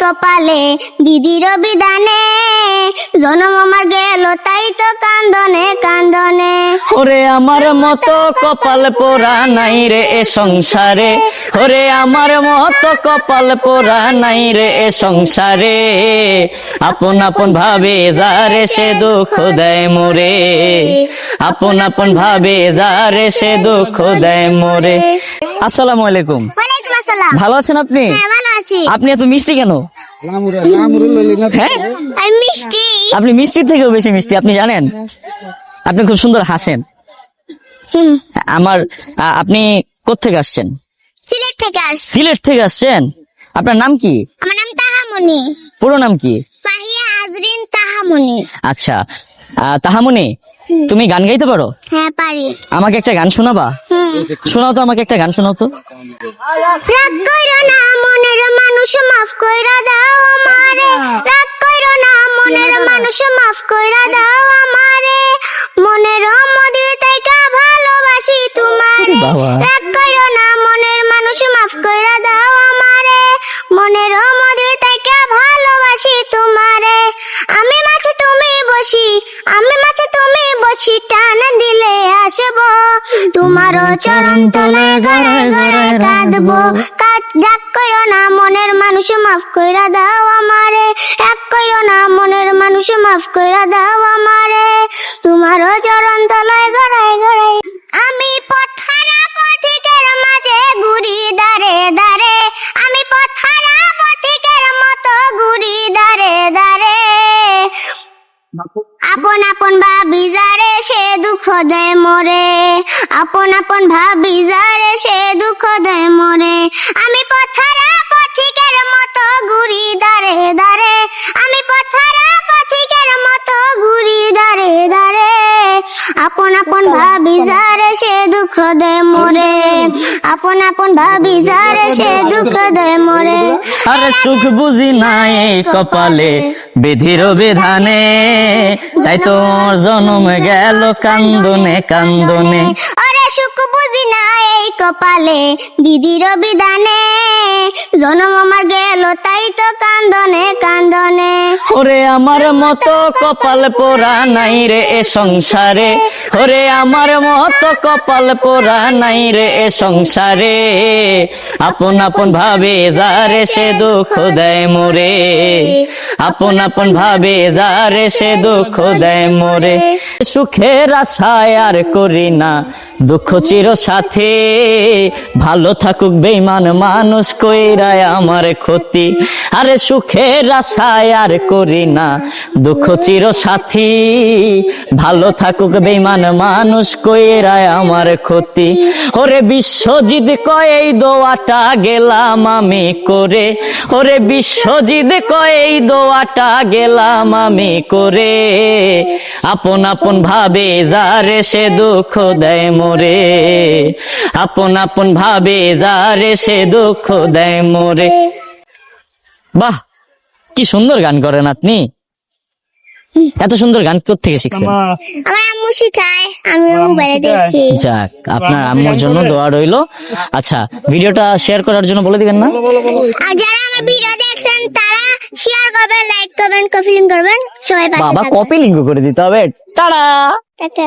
কপালে দিদির বিধানে, জনম আমার গেল তাই তো কান্দনে কান্দনে। ওরে আমার মতো কপাল পোড়া নাই রে এ সংসারে, ওরে আমার মতো কপাল পোড়া নাই রে এ সংসারে, আপন আপন ভাবে যারে সে দুঃখ দেয় মোরে, আপন আপন ভাবে যারে সে দুঃখ দেয় মোরে। আসসালামু আলাইকুম। ওয়ালাইকুম আসসালাম। ভালো আছেন আপনি? হ্যাঁ ভালো আছি। আপনি এত মিষ্টি কেন? হ্যাঁ, আমি মিষ্টি। আপনি মিষ্টির থেকেও বেশি মিষ্টি, আপনি জানেন? আপনি খুব সুন্দর হাসেন। আপনি কোত্থেকে আসছেন? সিলেট থেকে আসছি। সিলেট থেকে আসছেন? আপনার নাম কি? আমার নাম তাহামনি। পুরো নাম কি? ফাহিয়া আজরিন তাহামনি। আচ্ছা, তাহামনি, তুমি গান গাইতে পারো? হ্যাঁ পারি। আমাকে একটা গান শোনাবা? শোনাও তো, আমাকে একটা গান শোনাও তো। রাগ কইরো না মনের মানুষ, মাফ কইরা দাও আমারে। রাগ কইরো না মনের মানুষ, মাফ কইরা দাও আমারে। মনের মধ্যে থেকে ভালোবাসি তোমারে। বাবা। রাগ কইরো না মনের মানুষ, মাফ কইরা দাও আমারে। মনের মধ্যে থেকে ভালোবাসি তোমারে। আমি মাঝে তুমি বসি, আমি মাঝে তুমি বসি, টান দিলে আসবো তোমারও চরণ তলায় গড়ায় গড়ায় কাঁদবো। রাগ কইরো না মনের মানুষ, মাফ কইরা দাও আমারে। রাগ কইরো না মনের মানুষ, মাফ কইরা দাও আমারে। তোমারও চরণ তলায় গড়ায় গড়ায়। আমি পথহারা পথিকের মাঝে ঘুরি দাঁড়ে দাঁড়ে, আমি পথহারা পথিকের মতো ঘুরি দাঁড়ে দাঁড়ে। আপন আপন ভাবি যারে সে দুঃখ দেয় মোরে, আপন আপন ভাবি যারে সে দুঃখ দেয় মোরে। আমি পথহারা পথিকের মতো ঘুরি দাঁড়ে দাঁড়ে, আমি পথহারা পথিকের মতো ঘুরি দাঁড়ে দাঁড়ে। আপন আপন ভাবি যারে সে দুঃখ দেয় মোরে, আপন আপন ভাবি যারে সে দুঃখ দেয় মোরে। আরে সুখ বুঝি নাই এই কপালে বিধির বিধানে, তাই তোর জন্ম গেল কান্দনে কান্দনে। আরে সুখ বুঝি না এই কপালে দিদির বিধানে, জন্ম আমার গেল তাই তো কান্দনে কান্দনে। ওরে আমার মতো কপাল পোড়া নাই রে এ সংসারে, ওরে আমার মতো কপাল পোড়া নাই রে এ সংসারে, আপন আপন ভাবে যারে সে দুঃখ দেয় মোরে, আপন আপন ভাবে যারে সে দুঃখ দেয় মোরে। সুখের আশায় আর করি না দুঃখ চির সাথে, ভালো থাকুক বেঈমান মানুষ কইরায় আমার ক্ষতি। আরে সুখের আশায় আর করি না দুঃখ চির সাথী, ভালো থাকুক বেঈমান মানুষ কইরায় আমার ক্ষতি। ওরে বিশ্বজিৎ কয় এই দোয়াটা গেলাম আমি করে, ওরে বিশ্বজিৎ কয় এই দোয়াটা গেলাম আমি করে, আপন আপন ভাবে যারে সে দুঃখ দেয় মোরে, আপন আপন ভাবে যারে সে দুঃখ দেয় মোরে। বাহ, কি সুন্দর গান করেন আপনি। এত সুন্দর গান কোত্থেকে শিখছেন? আমার আম্মু শিখায়, আমি মোবাইলে দেখি। যাক, আপনার আম্মুর জন্য দোয়া রইলো। আচ্ছা, ভিডিওটা শেয়ার করার জন্য বলে দিবেন না? আর যারা আমার ভিডিও দেখছেন তারা শেয়ার করবেন, লাইক করবেন, কপি লিংক করবেন, সবাই পাশে বাবা, থাকবেন। কপি লিঙ্ক করে দিতে হবে। টাটা। টাটা।